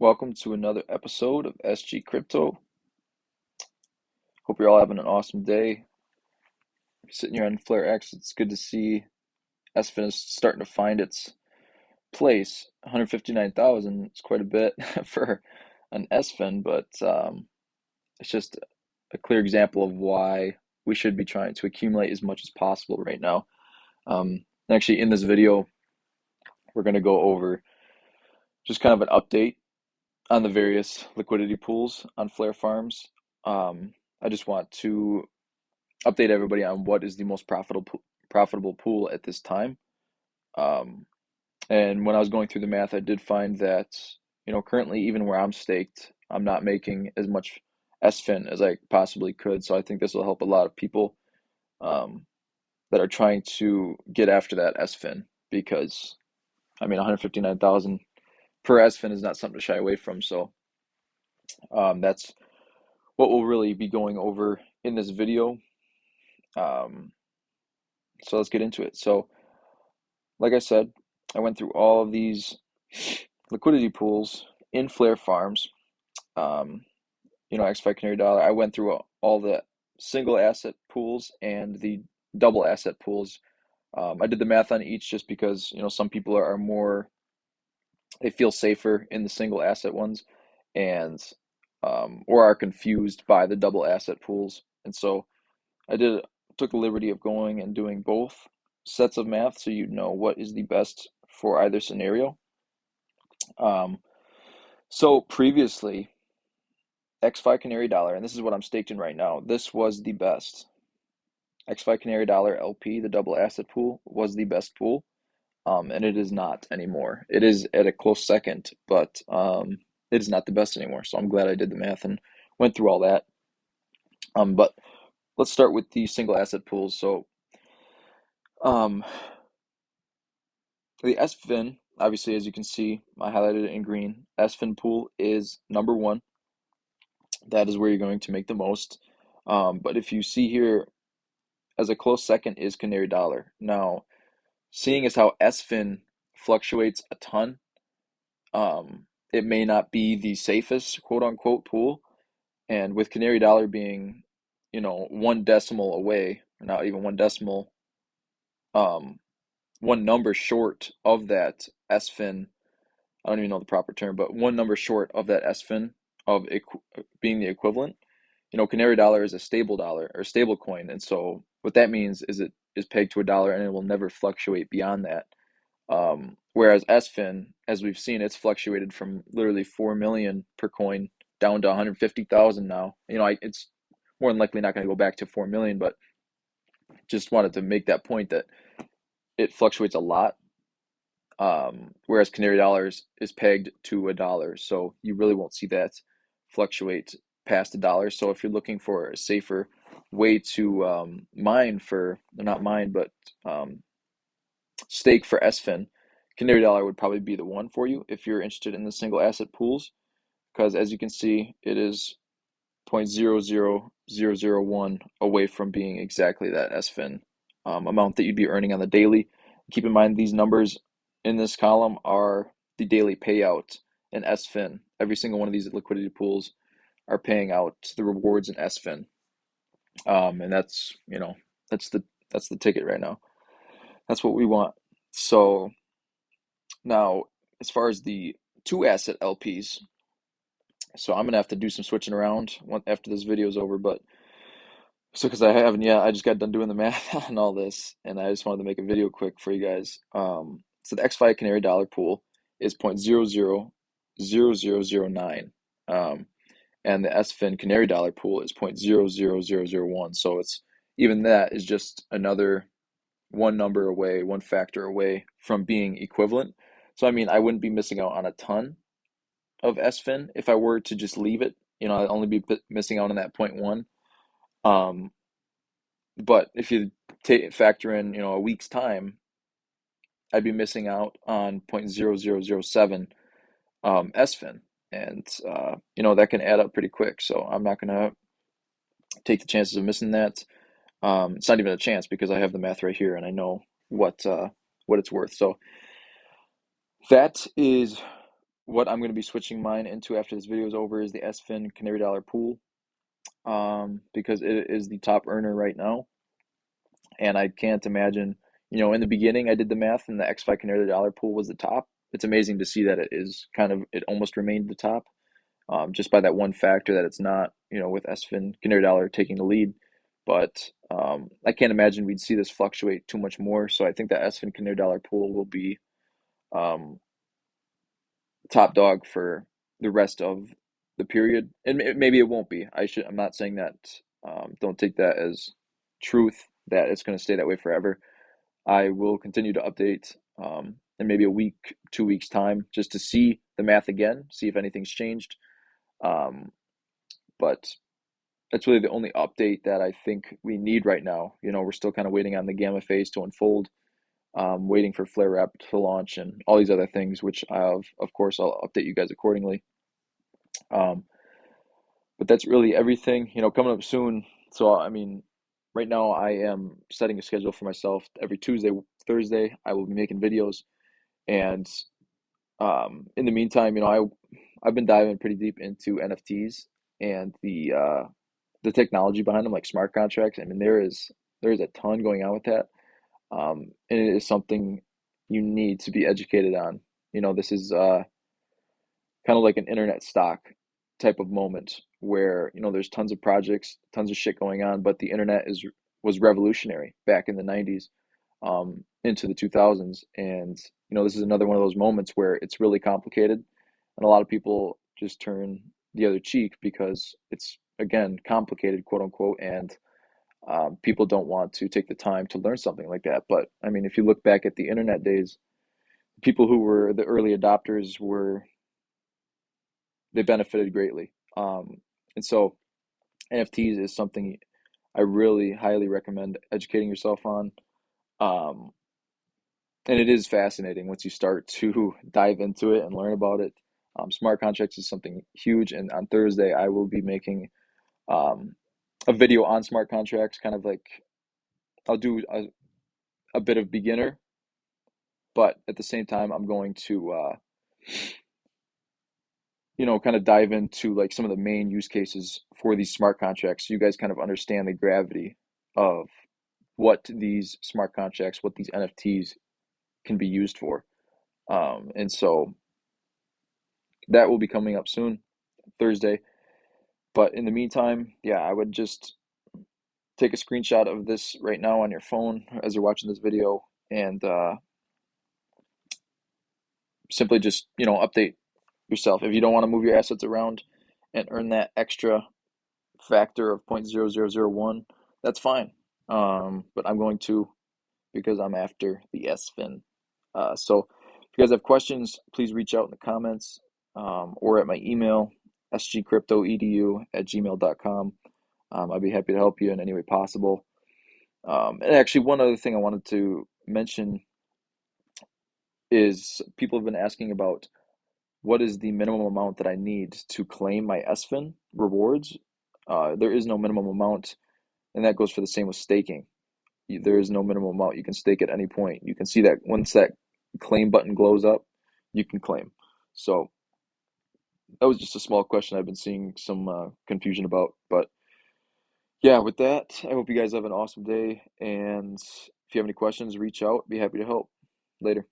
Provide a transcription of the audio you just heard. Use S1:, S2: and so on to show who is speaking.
S1: Welcome to another episode of SG Crypto. Hope you're all having an awesome day. Sitting here on FlareX, it's good to see SFIN is starting to find its place. 159,000 is quite a bit for an SFIN, but it's just a clear example of why we should be trying to accumulate as much as possible right now. Actually, in this video, we're going to go over just kind of an update on the various liquidity pools on Flare farms. I just want to update everybody on what is the most profitable pool at this time. And when I was going through the math, I did find that, currently even where I'm staked, I'm not making as much SFIN as I possibly could. So I think this will help a lot of people that are trying to get after that SFIN because, 159,000 per SFIN is not something to shy away from. So that's what we'll really be going over in this video. So let's get into it. So, like I said, I went through all of these liquidity pools in Flare farms. ExFi Canary Dollar. I went through all the single asset pools and the double asset pools. I did the math on each just because some people are more, they feel safer in the single asset ones, and or are confused by the double asset pools. And so I took the liberty of going and doing both sets of math so you know what is the best for either scenario. So previously, ExFi Canary Dollar, and this is what I'm staked in right now, this was the best. ExFi Canary Dollar LP, the double asset pool, was the best pool, and it is not anymore. It is at a close second, but it is not the best anymore. So I'm glad I did the math and went through all that. But let's start with the single asset pools. So the SFIN, obviously, as you can see, I highlighted it in green. SFIN pool is number one. That is where you're going to make the most. But if you see here, as a close second is Canary Dollar. Now, seeing as how SFIN fluctuates a ton, it may not be the safest quote unquote pool. And with Canary Dollar being, one decimal away, or not even one decimal, one number short of that SFIN. I don't even know the proper term, but one number short of that SFIN of being the equivalent. Canary Dollar is a stable dollar or stable coin, and so what that means is it is pegged to a dollar and it will never fluctuate beyond that. Whereas SFIN, as we've seen, it's fluctuated from literally 4 million per coin down to 150,000 now. It's more than likely not going to go back to 4 million, but just wanted to make that point that it fluctuates a lot. Whereas Canary Dollars is pegged to a dollar, so you really won't see that fluctuate past a dollar. So if you're looking for a safer way to mine for, not mine, but stake for SFIN, Canary Dollar would probably be the one for you if you're interested in the single asset pools, because as you can see, it is 0.00001 away from being exactly that SFIN amount that you'd be earning on the daily. Keep in mind these numbers in this column are the daily payout in SFIN. Every single one of these liquidity pools are paying out the rewards in SFIN. And that's that's the ticket right now. That's what we want. So now, as far as the two asset LPs, so I'm gonna have to do some switching around after this video is over, but so because I haven't yet, I just got done doing the math on all this, and I just wanted to make a video quick for you guys. So the ExFi Canary Dollar pool is 0.000009, and the SFIN Canary Dollar pool is 0.00001. So it's even that is just another one number away, one factor away from being equivalent. So I wouldn't be missing out on a ton of SFIN if I were to just leave it. I'd only be missing out on that 0.1. But if you factor in, a week's time, I'd be missing out on 0.0007 SFIN, and that can add up pretty quick. So I'm not gonna take the chances of missing that. It's not even a chance because I have the math right here and I know what it's worth. So that is what I'm going to be switching mine into after this video is over is the SFIN Canary Dollar pool, because it is the top earner right now. And I can't imagine, in the beginning I did the math and the ExFi Canary Dollar pool was the top. It's amazing to see that it almost remained the top, just by that one factor that it's not, with SFIN Canary Dollar taking the lead. But I can't imagine we'd see this fluctuate too much more. So I think that SFIN Canary Dollar pool will be um, top dog for the rest of the period, and maybe it won't be. I'm not saying that. Don't take that as truth that it's going to stay that way forever. I will continue to update in maybe a week, 2 weeks time, just to see the math again, see if anything's changed. But that's really the only update that I think we need right now. We're still kind of waiting on the gamma phase to unfold, waiting for flarewrap to launch and all these other things, which of course, I'll update you guys accordingly. Um, but that's really everything, coming up soon. So, I mean, right now I am setting a schedule for myself. Every Tuesday, Thursday, I will be making videos. And in the meantime, I've been diving pretty deep into NFTs and the technology behind them, like smart contracts. I mean, there is a ton going on with that, and it is something you need to be educated on. This is kind of like an internet stock type of moment where there's tons of projects, tons of shit going on, but the internet was revolutionary back in the 90s, into the 2000s. And this is another one of those moments where it's really complicated and a lot of people just turn the other cheek because it's, again, complicated, quote unquote, and people don't want to take the time to learn something like that. But I mean, if you look back at the internet days, people who were the early adopters they benefited greatly. And so NFTs is something I really highly recommend educating yourself on. Um, and it is fascinating once you start to dive into it and learn about it. Smart contracts is something huge, and on Thursday I will be making um, a video on smart contracts. Kind of like I'll do a bit of beginner, but at the same time I'm going to kind of dive into like some of the main use cases for these smart contracts, so you guys kind of understand the gravity of what these smart contracts, what these NFTs can be used for. And so that will be coming up soon, Thursday. But in the meantime, yeah, I would just take a screenshot of this right now on your phone as you're watching this video, and simply just update yourself. If you don't want to move your assets around and earn that extra factor of 0.0001, that's fine. But I'm going to, because I'm after the SFIN. So if you guys have questions, please reach out in the comments, or at my email, sgcryptoedu@gmail.com. I'd be happy to help you in any way possible. And actually, one other thing I wanted to mention is people have been asking about what is the minimum amount that I need to claim my SFIN rewards. There is no minimum amount, and that goes for the same with staking. There is no minimum amount. You can stake at any point. You can see that once that claim button glows up, you can claim. So that was just a small question I've been seeing some confusion about. But yeah, with that, I hope you guys have an awesome day. And if you have any questions, reach out. Be happy to help. Later.